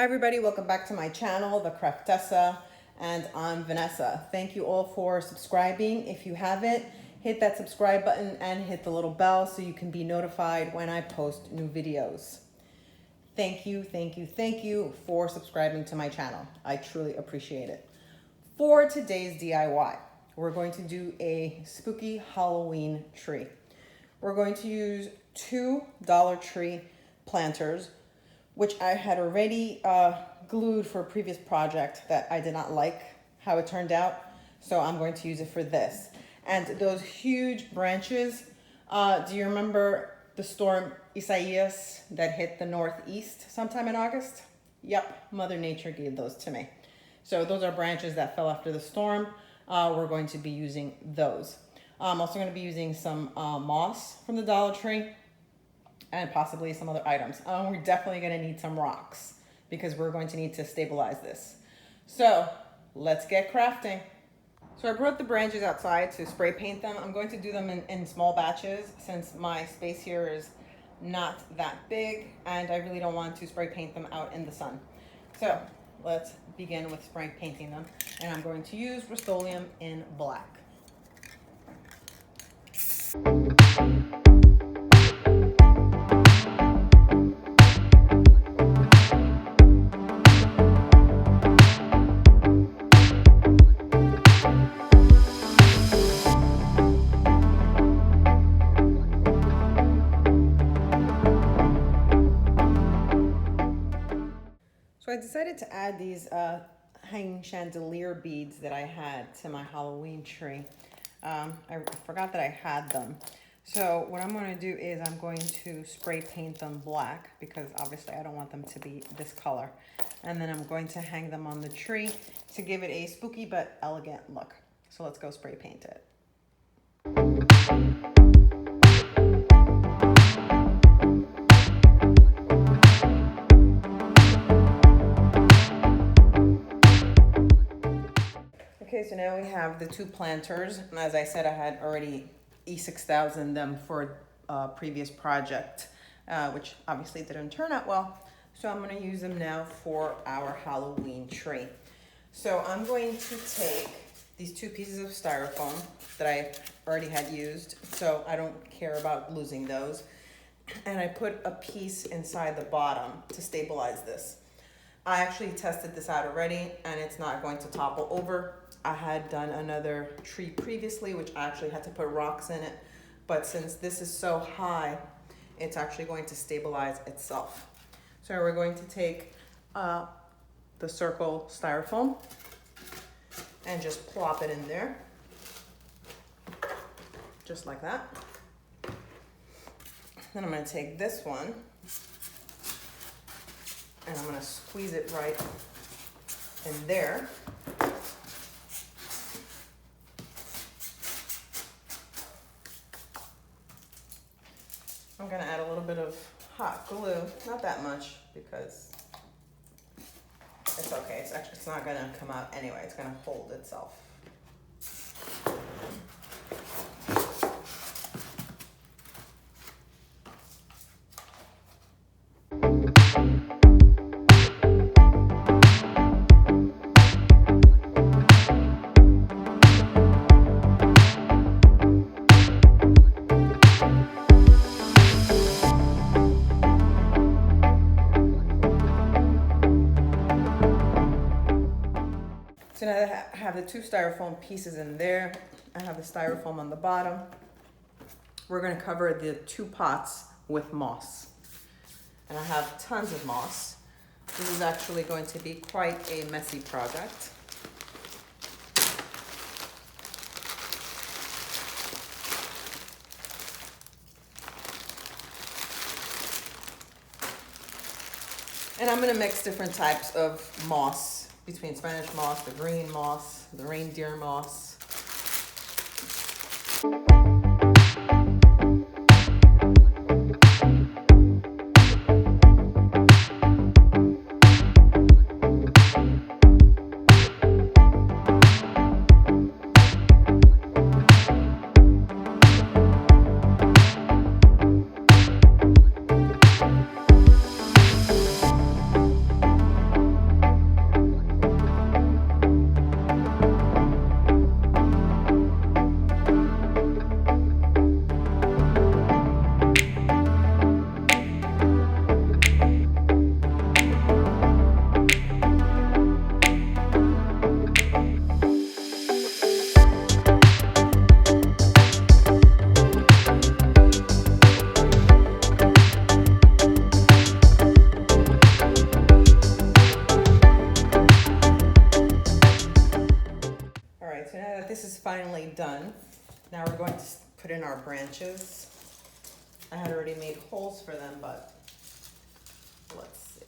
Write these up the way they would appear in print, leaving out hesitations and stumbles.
Hi everybody, welcome back to my channel, The Craftessa, and I'm Vanessa. Thank you all for subscribing. If you haven't, hit that subscribe button and hit the little bell so you can be notified when I post new videos. Thank you for subscribing to my channel. I truly appreciate it. For today's DIY, we're going to do a spooky Halloween tree. We're going to use two Dollar Tree planters, which I had already glued for a previous project that I did not like how it turned out. So I'm going to use it for this. And those huge branches, do you remember the storm Isaias that hit the Northeast sometime in August? Yep, Mother Nature gave those to me. So those are branches that fell after the storm. We're going to be using those. I'm also going to be using some moss from the Dollar Tree and possibly some other items. We're definitely going to need some rocks because we're going to need to stabilize this. So let's get crafting. So I brought the branches outside to spray paint them. I'm going to do them in small batches since my space here is not that big and I really don't want to spray paint them out in the sun. So let's begin with spray painting them. And I'm going to use Rust-Oleum in black. So I decided to add these hanging chandelier beads that I had to my Halloween tree. I forgot that I had them. So what I'm going to do is I'm going to spray paint them black because obviously I don't want them to be this color. And then I'm going to hang them on the tree to give it a spooky but elegant look. So let's go spray paint it. Okay, so now we have the two planters, and as I said, I had already E6000 them for a previous project, which obviously didn't turn out well. So I'm going to use them now for our Halloween tree. So I'm going to take these two pieces of styrofoam that I already had used, so I don't care about losing those, and I put a piece inside the bottom to stabilize this. I actually tested this out already, and it's not going to topple over. I had done another tree previously, which I actually had to put rocks in it. But since this is so high, it's actually going to stabilize itself. So we're going to take the circle styrofoam and just plop it in there. Just like that. Then I'm going to take this one and I'm going to squeeze it right in there. I'm going to add a little bit of hot glue, not that much because it's okay. It's not going to come out anyway. It's going to hold itself. So now that I have the two styrofoam pieces in there, I have the styrofoam on the bottom. We're going to cover the two pots with moss. And I have tons of moss. This is actually going to be quite a messy project. And I'm going to mix different types of moss between Spanish moss, the green moss, the reindeer moss. right, so now that this is finally done, now we're going to put in our branches. I had already made holes for them, but let's see.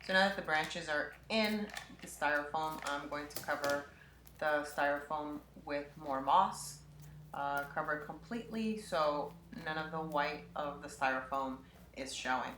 So now that the branches are in the styrofoam, I'm going to cover the styrofoam with more moss. Cover it completely so none of the white of the styrofoam is showing.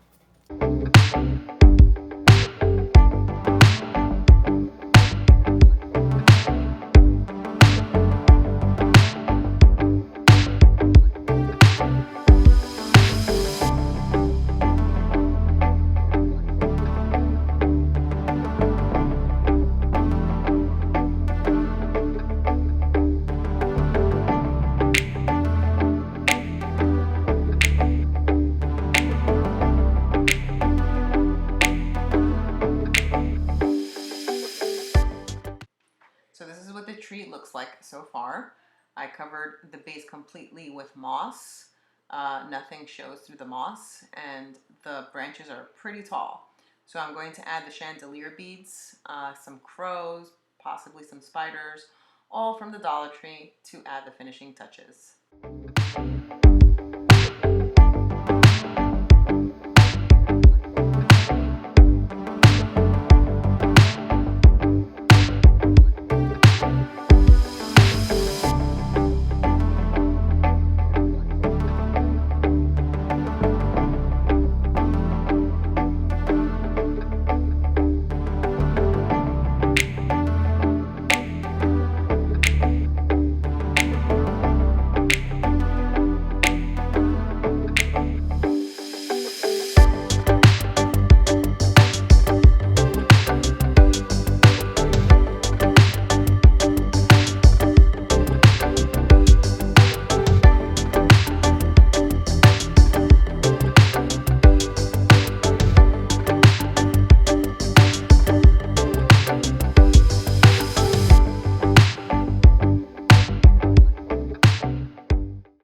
So this is what the tree looks like so far. I covered the base completely with moss. Nothing shows through the moss, and the branches are pretty tall. So I'm going to add the chandelier beads, some crows, possibly some spiders, all from the Dollar Tree to add the finishing touches.